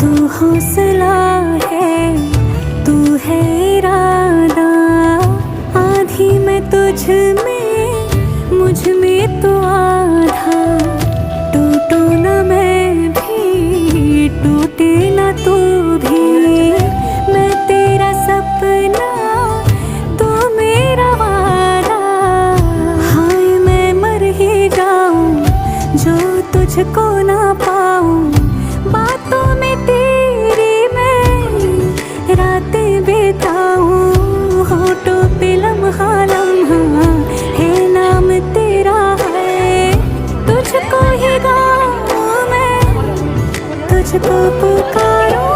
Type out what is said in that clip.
तू हौसला है, तू है इरादा, आधी मैं तुझ में, मुझ में तो आधा। टूटू ना मैं भी, टूटे ना तू भी, मैं तेरा सपना, तू मेरा वादा। हाय मैं मर ही जाऊं जो तुझको ना पाऊं, बातों में तेरी मैं रातें बिताऊं। होठों पे लम्हा लम्हा है नाम तेरा है, तुझको ही गाऊं मैं, तुझको पुकारूं।